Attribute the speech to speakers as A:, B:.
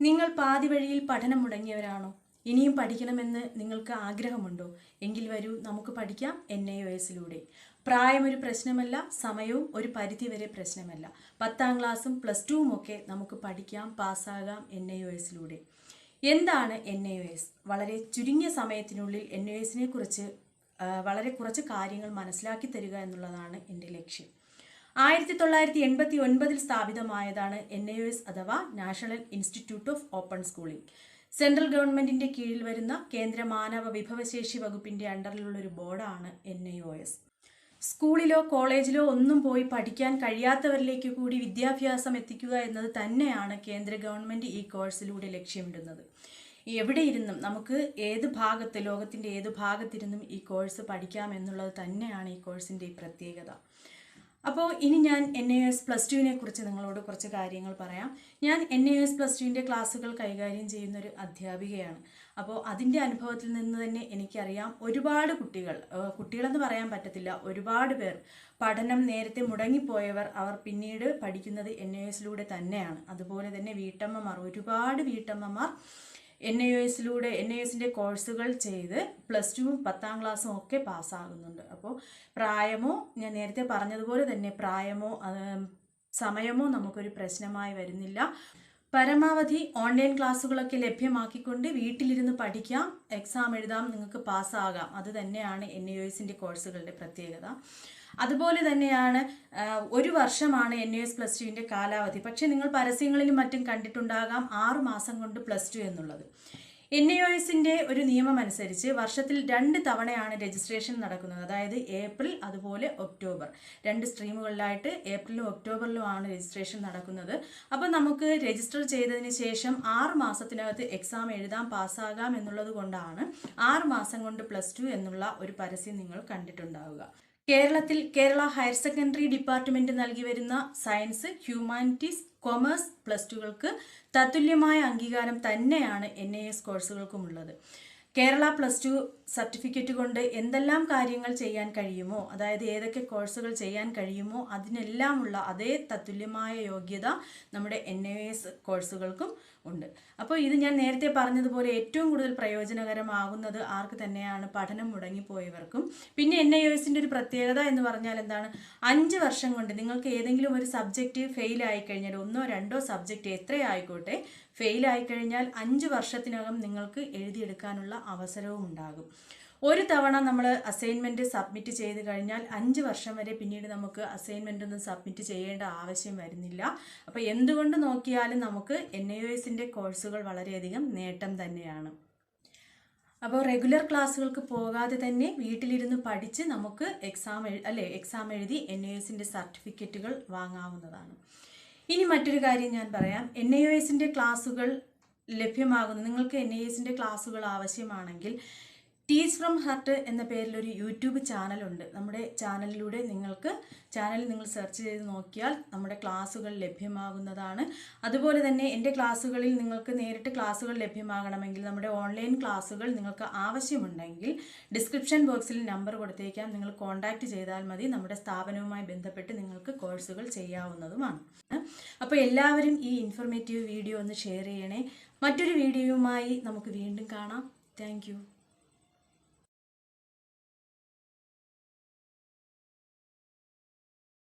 A: നിങ്ങൾ പാതി വഴിയിൽ പഠനം മുടങ്ങിയവരാണോ? ഇനിയും പഠിക്കണമെന്ന് നിങ്ങൾക്ക് ആഗ്രഹമുണ്ടോ? എങ്കിൽ വരൂ, നമുക്ക് പഠിക്കാം NIOSലൂടെ. പ്രായമൊരു പ്രശ്നമല്ല, സമയവും ഒരു പരിധിവരെ പ്രശ്നമല്ല. 10ാം ക്ലാസ്സും +2ഉം ഒക്കെ നമുക്ക് പഠിക്കാം, പാസ്സാകാം NIOSലൂടെ. എന്താണ് NIOS? വളരെ ചുരുങ്ങിയ സമയത്തിനുള്ളിൽ NIOSനെ കുറിച്ച് വളരെ കുറച്ച് കാര്യങ്ങൾ മനസ്സിലാക്കി തരിക എന്നുള്ളതാണ് എൻ്റെ ലക്ഷ്യം. 1989 സ്ഥാപിതമായതാണ് NIOS അഥവാ national institute of open schooling. Central ഗവൺമെൻറ്റിൻ്റെ കീഴിൽ വരുന്ന കേന്ദ്ര മാനവ വിഭവശേഷി വകുപ്പിൻ്റെ അണ്ടറിലുള്ളൊരു ബോർഡാണ് NIOS. സ്കൂളിലോ കോളേജിലോ ഒന്നും പോയി പഠിക്കാൻ കഴിയാത്തവരിലേക്ക് കൂടി വിദ്യാഭ്യാസം എത്തിക്കുക എന്നത് തന്നെയാണ് കേന്ദ്ര ഗവൺമെൻറ് ഈ കോഴ്സിലൂടെ ലക്ഷ്യമിടുന്നത്. എവിടെയിരുന്നും നമുക്ക് ലോകത്തിൻ്റെ ഏത് ഭാഗത്തിരുന്നും ഈ കോഴ്സ് പഠിക്കാം എന്നുള്ളത് തന്നെയാണ് ഈ കോഴ്സിൻ്റെ പ്രത്യേകത. അപ്പോൾ ഇനി ഞാൻ NIOS +2വിനെ കുറിച്ച് നിങ്ങളോട് കുറച്ച് കാര്യങ്ങൾ പറയാം. ഞാൻ NIOS +2വിൻ്റെ ക്ലാസ്സുകൾ കൈകാര്യം ചെയ്യുന്നൊരു അധ്യാപികയാണ്. അപ്പോൾ അതിൻ്റെ അനുഭവത്തിൽ നിന്ന് തന്നെ എനിക്കറിയാം, ഒരുപാട് കുട്ടികളെന്ന് പറയാൻ പറ്റത്തില്ല, ഒരുപാട് പേർ പഠനം നേരത്തെ മുടങ്ങിപ്പോയവർ അവർ പിന്നീട് പഠിക്കുന്നത് NIOSലൂടെ തന്നെയാണ്. അതുപോലെ തന്നെ ഒരുപാട് വീട്ടമ്മമാർ NIOSൻ്റെ കോഴ്സുകൾ ചെയ്ത് +2ഉം 10ാം ക്ലാസ്സും ഒക്കെ പാസ്സാകുന്നുണ്ട്. അപ്പോൾ പ്രായമോ, ഞാൻ നേരത്തെ പറഞ്ഞതുപോലെ തന്നെ പ്രായമോ സമയമോ നമുക്കൊരു പ്രശ്നമായി വരുന്നില്ല. പരമാവധി ഓൺലൈൻ ക്ലാസ്സുകളൊക്കെ ലഭ്യമാക്കിക്കൊണ്ട് വീട്ടിലിരുന്ന് പഠിക്കാം, എക്സാം എഴുതാം, നിങ്ങൾക്ക് പാസ്സാകാം. അത് തന്നെയാണ് NIOSൻ്റെ കോഴ്സുകളുടെ പ്രത്യേകത. അതുപോലെ തന്നെയാണ് 1 വർഷമാണ് NIOS +2വിൻ്റെ കാലാവധി. പക്ഷേ നിങ്ങൾ പരസ്യങ്ങളിലും മറ്റും കണ്ടിട്ടുണ്ടാകാം 6 മാസം കൊണ്ട് +2 എന്നുള്ളത്. NIOSൻ്റെ ഒരു നിയമം അനുസരിച്ച് വർഷത്തിൽ 2 തവണയാണ് രജിസ്ട്രേഷൻ നടക്കുന്നത്. അതായത് ഏപ്രിൽ അതുപോലെ ഒക്ടോബർ, 2 സ്ട്രീമുകളിലായിട്ട് ഏപ്രിലും ഒക്ടോബറിലുമാണ് രജിസ്ട്രേഷൻ നടക്കുന്നത്. അപ്പോൾ നമുക്ക് രജിസ്റ്റർ ചെയ്തതിന് ശേഷം 6 മാസത്തിനകത്ത് എക്സാം എഴുതാം, പാസ്സാകാം എന്നുള്ളത് കൊണ്ടാണ് 6 മാസം കൊണ്ട് +2 എന്നുള്ള ഒരു പരസ്യം നിങ്ങൾ കണ്ടിട്ടുണ്ടാവുക. കേരളത്തിൽ കേരള ഹയർ സെക്കൻഡറി ഡിപ്പാർട്ട്മെൻറ്റ് നൽകി വരുന്ന സയൻസ്, ഹ്യൂമാനിറ്റീസ്, കൊമേഴ്സ് +2കൾക്ക് തത്തുല്യമായ അംഗീകാരം തന്നെയാണ് NIOS കോഴ്സുകൾക്കുമുള്ളത്. കേരള +2 സർട്ടിഫിക്കറ്റ് കൊണ്ട് എന്തെല്ലാം കാര്യങ്ങൾ ചെയ്യാൻ കഴിയുമോ, അതായത് ഏതൊക്കെ കോഴ്സുകൾ ചെയ്യാൻ കഴിയുമോ അതിനെല്ലാമുള്ള അതേ തത്തുല്യമായ യോഗ്യത നമ്മുടെ NIOS കോഴ്സുകൾക്കും ഉണ്ട്. അപ്പോൾ ഇത് ഞാൻ നേരത്തെ പറഞ്ഞതുപോലെ ഏറ്റവും കൂടുതൽ പ്രയോജനകരമാകുന്നത് ആർക്ക് തന്നെയാണ്? പഠനം മുടങ്ങിപ്പോയവർക്കും. പിന്നെ NIOSൻ്റെ ഒരു പ്രത്യേകത എന്ന് പറഞ്ഞാൽ എന്താണ്? 5 വർഷം കൊണ്ട് നിങ്ങൾക്ക് ഏതെങ്കിലും ഒരു സബ്ജക്റ്റ് ഫെയിൽ ആയിക്കഴിഞ്ഞാൽ, 1ഓ 2ഓ സബ്ജക്റ്റ് എത്രയായിക്കോട്ടെ, ഫെയിൽ ആയിക്കഴിഞ്ഞാൽ 5 വർഷത്തിനകം നിങ്ങൾക്ക് എഴുതിയെടുക്കാനുള്ള അവസരവും ഉണ്ടാകും. ഒരു തവണ നമ്മൾ അസൈൻമെൻറ്റ് സബ്മിറ്റ് ചെയ്ത് കഴിഞ്ഞാൽ 5 വർഷം വരെ പിന്നീട് നമുക്ക് അസൈൻമെൻ്റ് ഒന്നും സബ്മിറ്റ് ചെയ്യേണ്ട ആവശ്യം വരുന്നില്ല. അപ്പോൾ എന്തുകൊണ്ട് നോക്കിയാലും നമുക്ക് NIOSൻ്റെ കോഴ്സുകൾ വളരെയധികം നേട്ടം തന്നെയാണ്. അപ്പോൾ റെഗുലർ ക്ലാസ്സുകൾക്ക് പോകാതെ തന്നെ വീട്ടിലിരുന്ന് പഠിച്ച് നമുക്ക് എക്സാം എഴുതി NIOSൻ്റെ സർട്ടിഫിക്കറ്റുകൾ വാങ്ങാവുന്നതാണ്. ഇനി മറ്റൊരു കാര്യം ഞാൻ പറയാം. NIOSൻ്റെ ക്ലാസ്സുകൾ ലഭ്യമാകുന്നു. നിങ്ങൾക്ക് NIOSൻ്റെ ക്ലാസ്സുകൾ ആവശ്യമാണെങ്കിൽ ടീച്ച് ഫ്രം ഹാർട്ട് എന്ന പേരിലൊരു യൂട്യൂബ് ചാനലുണ്ട്. നമ്മുടെ ചാനലിലൂടെ ചാനൽ നിങ്ങൾ സെർച്ച് ചെയ്ത് നോക്കിയാൽ നമ്മുടെ ക്ലാസ്സുകൾ ലഭ്യമാകുന്നതാണ്. അതുപോലെ തന്നെ എൻ്റെ ക്ലാസ്സുകളിൽ നിങ്ങൾക്ക് നേരിട്ട് ക്ലാസ്സുകൾ ലഭ്യമാകണമെങ്കിൽ, നമ്മുടെ ഓൺലൈൻ ക്ലാസ്സുകൾ നിങ്ങൾക്ക് ആവശ്യമുണ്ടെങ്കിൽ ഡിസ്ക്രിപ്ഷൻ ബോക്സിൽ നമ്പർ കൊടുത്തേക്കാം. നിങ്ങൾ കോൺടാക്റ്റ് ചെയ്താൽ മതി. നമ്മുടെ സ്ഥാപനവുമായി ബന്ധപ്പെട്ട് നിങ്ങൾക്ക് കോഴ്സുകൾ ചെയ്യാവുന്നതുമാണ്. അപ്പോൾ എല്ലാവരും ഈ ഇൻഫോർമേറ്റീവ് വീഡിയോ ഒന്ന് ഷെയർ ചെയ്യണേ. മറ്റൊരു വീഡിയോയുമായി നമുക്ക് വീണ്ടും കാണാം. Thank you.